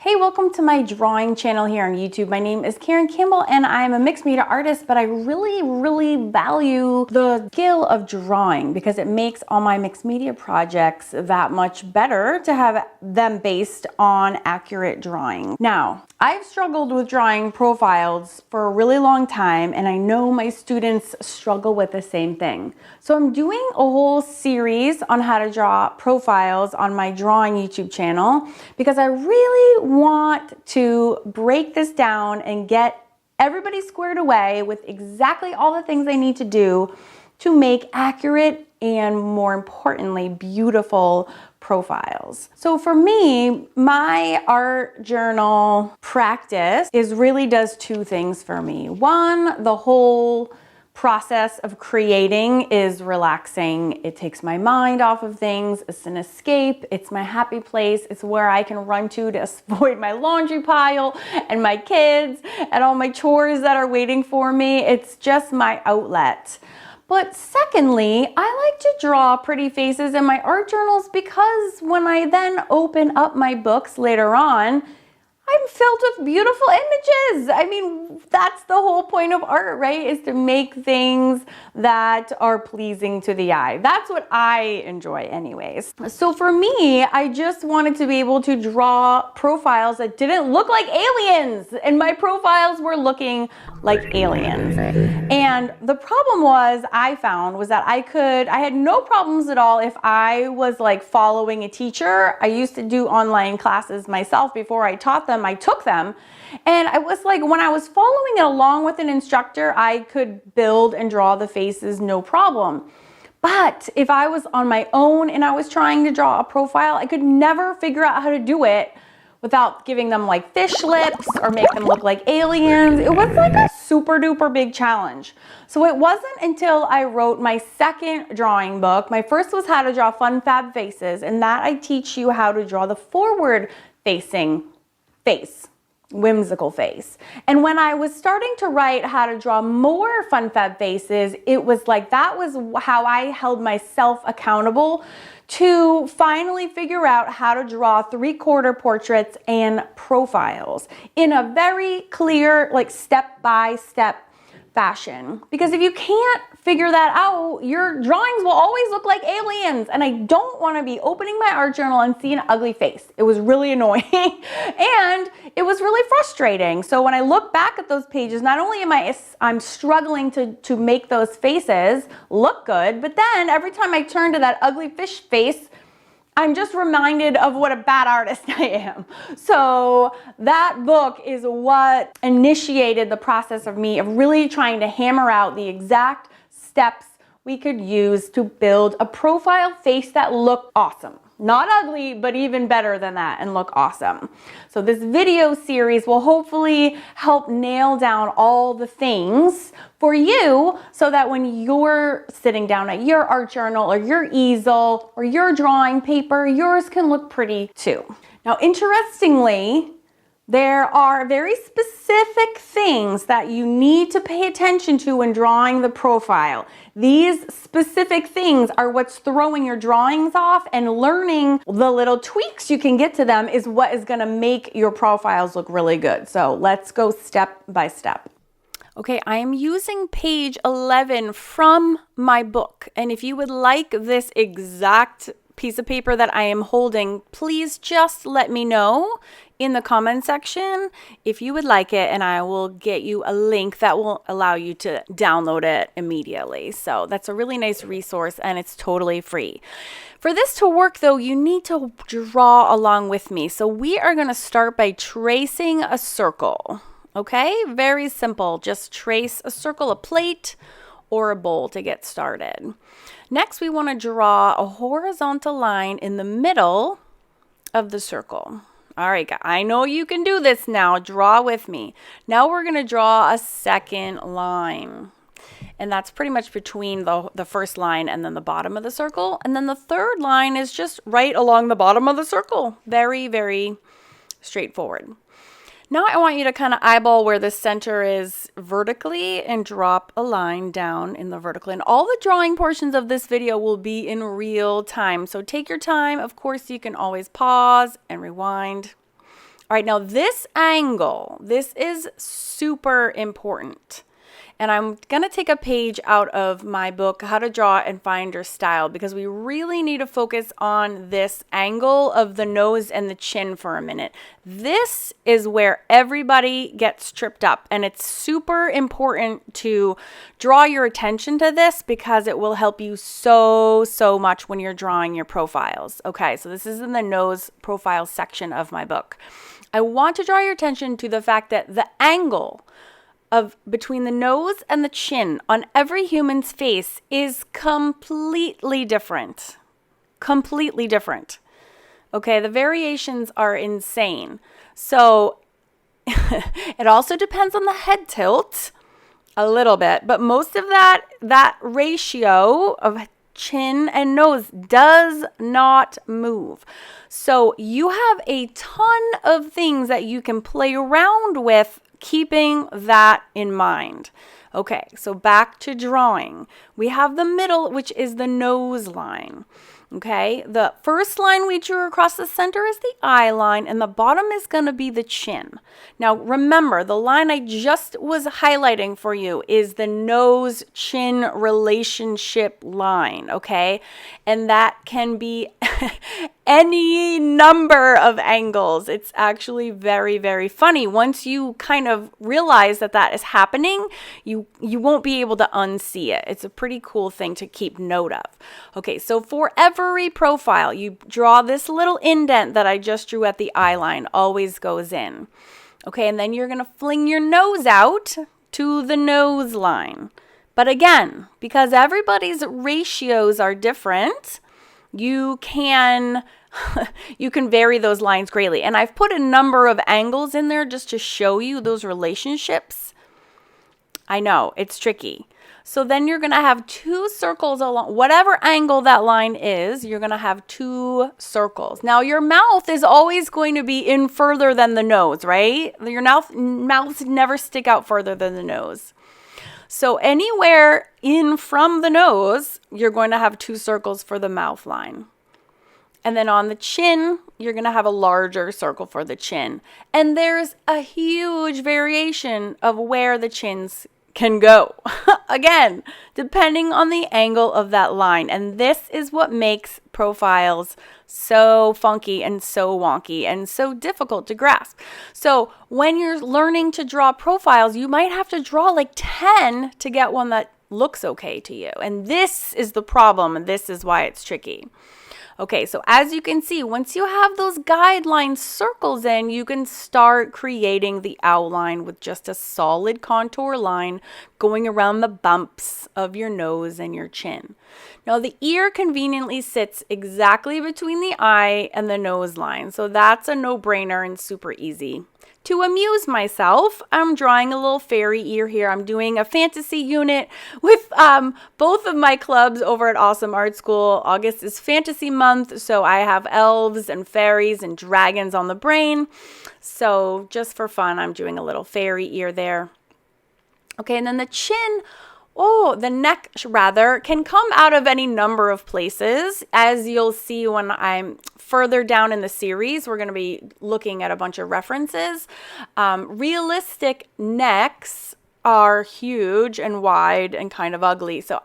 Hey, welcome to my drawing channel here on YouTube. My name is Campbell and I'm a mixed media artist, but I really value the skill of drawing because it makes all my mixed media projects that much better to have them based on accurate drawing. Now, I've struggled with drawing profiles for a really long time, and I know my students struggle with the same thing. So I'm doing a whole series on how to draw profiles on my drawing YouTube channel because I really want to break this down and get everybody squared away with exactly all the things they need to do to make accurate and, more importantly, beautiful profiles. So for me, my art journal practice really does two things for me. One, the whole process of creating is relaxing. It takes my mind off of things. It's an escape. It's my happy place. It's where I can run to avoid my laundry pile and my kids and all my chores that are waiting for me. It's just my outlet. But secondly, I like to draw pretty faces in my art journals because when I then open up my books later on, I'm filled with beautiful images. I mean, that's the whole point of art, right? Is to make things that are pleasing to the eye. That's what I enjoy anyways. So for me, I just wanted to be able to draw profiles that didn't look like aliens. And my profiles were looking like aliens. And the problem I found was that I had no problems at all if I was like following a teacher. I used to do online classes myself before I taught them. I took them, and I was like, when I was following it along with an instructor, I could build and draw the faces no problem. But if I was on my own and I was trying to draw a profile, I could never figure out how to do it without giving them like fish lips or make them look like aliens. It was like a super duper big challenge. So it wasn't until I wrote my second drawing book. My first was how to draw fun fab faces, and that I teach you how to draw the forward facing face, whimsical face. And when I was starting to write how to draw more fun fab faces, it was like that was how I held myself accountable to finally figure out how to draw 3/4 portraits and profiles in a very clear, like step-by-step fashion. Because if you can't figure that out, your drawings will always look like aliens. And I don't want to be opening my art journal and see an ugly face. It was really annoying and it was really frustrating. So when I look back at those pages, not only I'm struggling to make those faces look good, but then every time I turn to that ugly fish face, I'm just reminded of what a bad artist I am. So that book is what initiated the process of me of really trying to hammer out the exact steps we could use to build a profile face that looked awesome. Not ugly, but even better than that and look awesome. So this video series will hopefully help nail down all the things for you so that when you're sitting down at your art journal or your easel or your drawing paper, yours can look pretty too. Now, interestingly, there are very specific things that you need to pay attention to when drawing the profile. These specific things are what's throwing your drawings off, and learning the little tweaks you can get to them is what is going to make your profiles look really good. So let's go step by step. Okay, I am using page 11 from my book, and if you would like this exact piece of paper that I am holding, please just let me know in the comment section if you would like it, and I will get you a link that will allow you to download it immediately. So that's a really nice resource and it's totally free. For this to work though, you need to draw along with me. So we are going to start by tracing a circle. Okay, very simple. Just trace a circle, a plate, or a bowl to get started. Next, we want to draw a horizontal line in the middle of the circle. All right, I know you can do this now. Draw with me. Now we're going to draw a second line. And that's pretty much between the first line and then the bottom of the circle. And then the third line is just right along the bottom of the circle. Very straightforward. Now I want you to kind of eyeball where the center is vertically and drop a line down in the vertical. And all the drawing portions of this video will be in real time. So take your time. Of course, you can always pause and rewind. All right, now this angle, this is super important. And I'm going to take a page out of my book, How to Draw and Find Your Style, because we really need to focus on this angle of the nose and the chin for a minute. This is where everybody gets tripped up, and it's super important to draw your attention to this because it will help you so much when you're drawing your profiles. Okay, so this is in the nose profile section of my book. I want to draw your attention to the fact that the angle of between the nose and the chin on every human's face is completely different. Completely different. Okay, the variations are insane. So it also depends on the head tilt a little bit, but most of that ratio of chin and nose does not move. So you have a ton of things that you can play around with, keeping that in mind. Okay, so back to drawing. We have the middle, which is the nose line. Okay, the first line we drew across the center is the eye line, and the bottom is going to be the chin. Now, remember, the line I just was highlighting for you is the nose-chin relationship line, okay? And that can be any number of angles. It's actually very funny. Once you kind of realize that that is happening, you won't be able to unsee it. It's a pretty cool thing to keep note of. Okay, so for every profile, you draw this little indent that I just drew at the eye line, always goes in. Okay, and then you're going to fling your nose out to the nose line. But again, because everybody's ratios are different, you can vary those lines greatly. And I've put a number of angles in there just to show you those relationships. I know, it's tricky. So then you're going to have two circles along, whatever angle that line is, you're going to have two circles. Now your mouth is always going to be in further than the nose, right? Your mouths never stick out further than the nose. So anywhere in from the nose, you're going to have two circles for the mouth line. And then on the chin, you're going to have a larger circle for the chin. And there's a huge variation of where the chins can go. Again, depending on the angle of that line. And this is what makes profiles so funky and so wonky and so difficult to grasp. So when you're learning to draw profiles, you might have to draw like 10 to get one that looks okay to you. And this is the problem, and this is why it's tricky. Okay, so as you can see, once you have those guideline circles in, you can start creating the outline with just a solid contour line going around the bumps of your nose and your chin. Now, the ear conveniently sits exactly between the eye and the nose line, so that's a no-brainer and super easy. To amuse myself, I'm drawing a little fairy ear here. I'm doing a fantasy unit with both of my clubs over at Awesome Art School. August is fantasy month, so I have elves and fairies and dragons on the brain. So just for fun, I'm doing a little fairy ear there. Okay, and then the chin, the neck rather, can come out of any number of places. As you'll see when I'm further down in the series, we're going to be looking at a bunch of references. Realistic necks are huge and wide and kind of ugly. So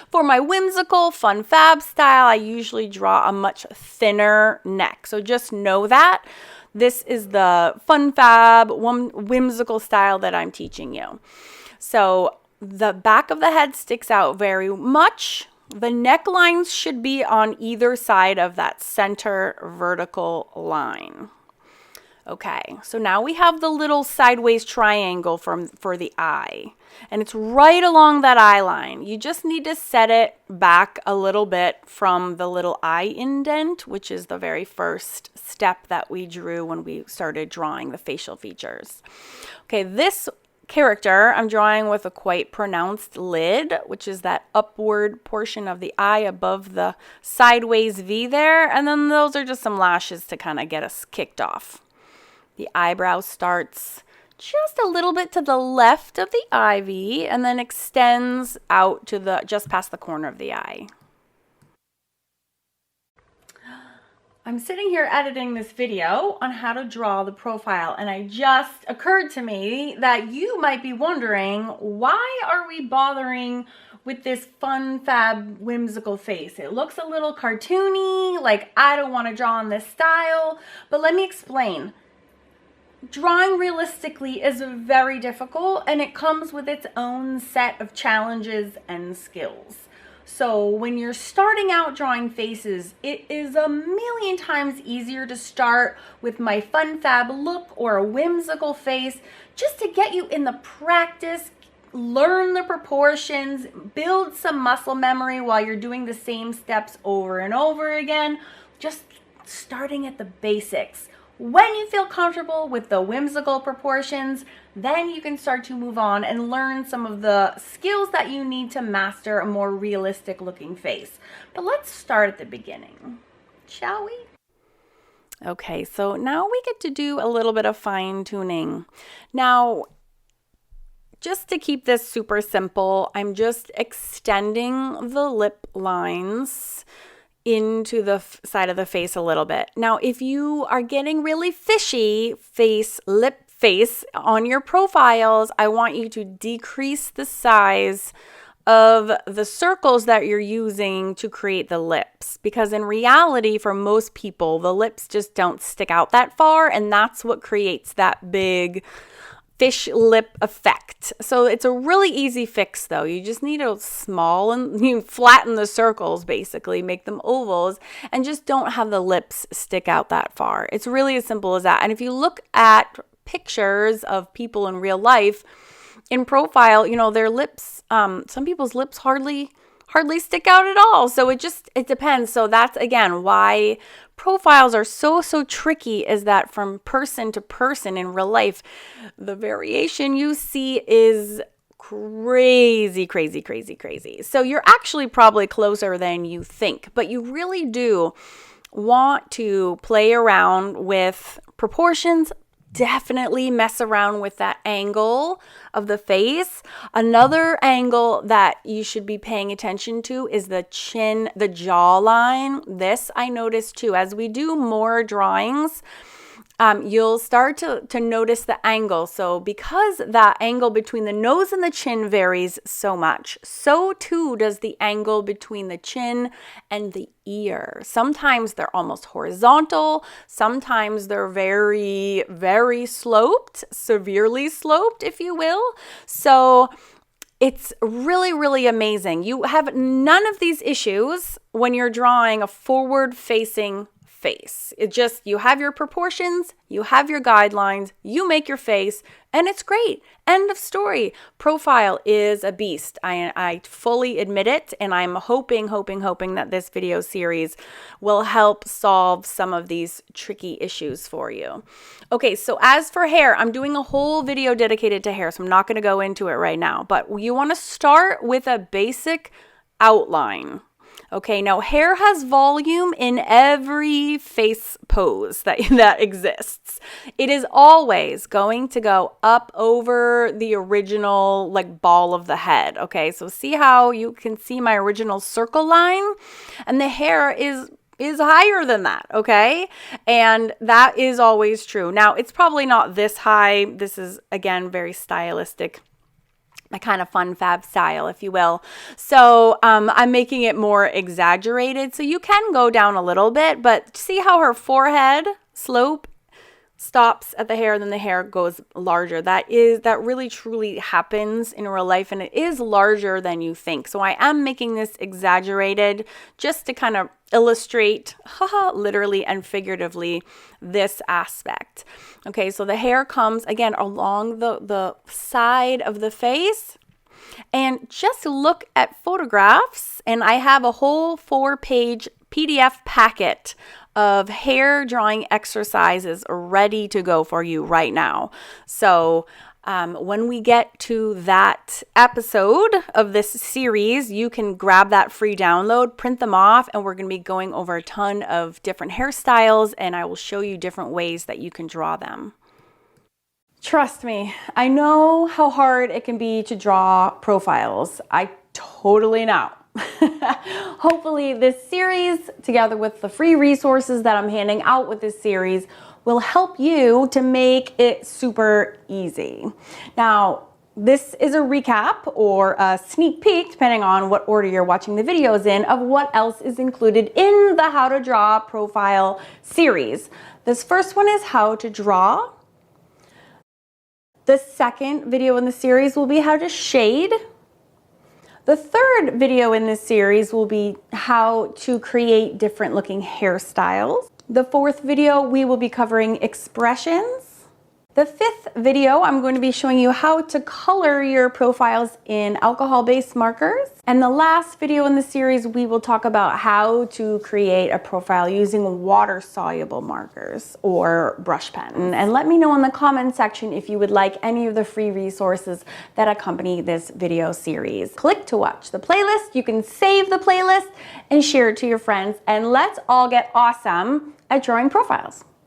for my whimsical fun fab style, I usually draw a much thinner neck. So just know that. This is the fun fab whimsical style that I'm teaching you. So the back of the head sticks out very much. The necklines should be on either side of that center vertical line. Okay, so now we have the little sideways triangle for the eye, and it's right along that eye line. You just need to set it back a little bit from the little eye indent, which is the very first step that we drew when we started drawing the facial features. Okay, this character I'm drawing with a quite pronounced lid, which is that upward portion of the eye above the sideways V there, and then those are just some lashes to kind of get us kicked off. The eyebrow starts just a little bit to the left of the eye V and then extends out to just past the corner of the eye. I'm sitting here editing this video on how to draw the profile, and it just occurred to me that you might be wondering, why are we bothering with this fun, fab, whimsical face? It looks a little cartoony, like I don't want to draw in this style, but let me explain. Drawing realistically is very difficult, and it comes with its own set of challenges and skills. So when you're starting out drawing faces, it is a million times easier to start with my fun fab look or a whimsical face, just to get you in the practice, learn the proportions, build some muscle memory while you're doing the same steps over and over again, just starting at the basics. When you feel comfortable with the whimsical proportions, then you can start to move on and learn some of the skills that you need to master a more realistic looking face. But let's start at the beginning, shall we? Okay, so now we get to do a little bit of fine tuning. Now, just to keep this super simple, I'm just extending the lip lines into the side of the face a little bit. Now, if you are getting really fishy lip face on your profiles, I want you to decrease the size of the circles that you're using to create the lips, because in reality, for most people, the lips just don't stick out that far, and that's what creates that big fish lip effect. So it's a really easy fix though. You just need a small, and you flatten the circles, basically make them ovals, and just don't have the lips stick out that far. It's really as simple as that. And if you look at pictures of people in real life, in profile, you know, their lips, some people's lips hardly stick out at all. So it depends. So that's again why profiles are so tricky, is that from person to person in real life, the variation you see is crazy. So you're actually probably closer than you think, but you really do want to play around with proportions. Definitely mess around with that angle of the face. Another angle that you should be paying attention to is the chin, the jawline. This I noticed too. As we do more drawings, you'll start to notice the angle. So because that angle between the nose and the chin varies so much, so too does the angle between the chin and the ear. Sometimes they're almost horizontal. Sometimes they're very sloped, severely sloped, if you will. So it's really amazing. You have none of these issues when you're drawing a forward-facing face. It just, you have your proportions, you have your guidelines, you make your face, and it's great. End of story. Profile is a beast. I fully admit it, and I'm hoping that this video series will help solve some of these tricky issues for you. Okay, so as for hair, I'm doing a whole video dedicated to hair, so I'm not going to go into it right now, but you want to start with a basic outline. Okay, now hair has volume in every face pose that exists. It is always going to go up over the original like ball of the head. Okay, so see how you can see my original circle line, and the hair is higher than that, okay? And that is always true. Now, it's probably not this high. This is, again, very stylistic, a kind of fun fab style, if you will. So I'm making it more exaggerated. So you can go down a little bit, but see how her forehead slope stops at the hair, then the hair goes larger. That really truly happens in real life, and it is larger than you think. So I am making this exaggerated just to kind of illustrate, literally and figuratively, this aspect. Okay, so the hair comes again along the side of the face, and just look at photographs, and I have a whole 4-page PDF packet of hair drawing exercises ready to go for you right now. So when we get to that episode of this series, you can grab that free download, print them off, and we're going to be going over a ton of different hairstyles, and I will show you different ways that you can draw them. Trust me, I know how hard it can be to draw profiles. I totally know. Hopefully this series, together with the free resources that I'm handing out with this series, will help you to make it super easy. Now, this is a recap or a sneak peek, depending on what order you're watching the videos in, of what else is included in the How to Draw Profile series. This first one is how to draw. The second video in the series will be how to shade. The third video in this series will be how to create different looking hairstyles. The fourth video, we will be covering expressions. The fifth video, I'm going to be showing you how to color your profiles in alcohol-based markers. And the last video in the series, we will talk about how to create a profile using water-soluble markers or brush pen. And let me know in the comment section if you would like any of the free resources that accompany this video series. Click to watch the playlist. You can save the playlist and share it to your friends. And let's all get awesome at drawing profiles.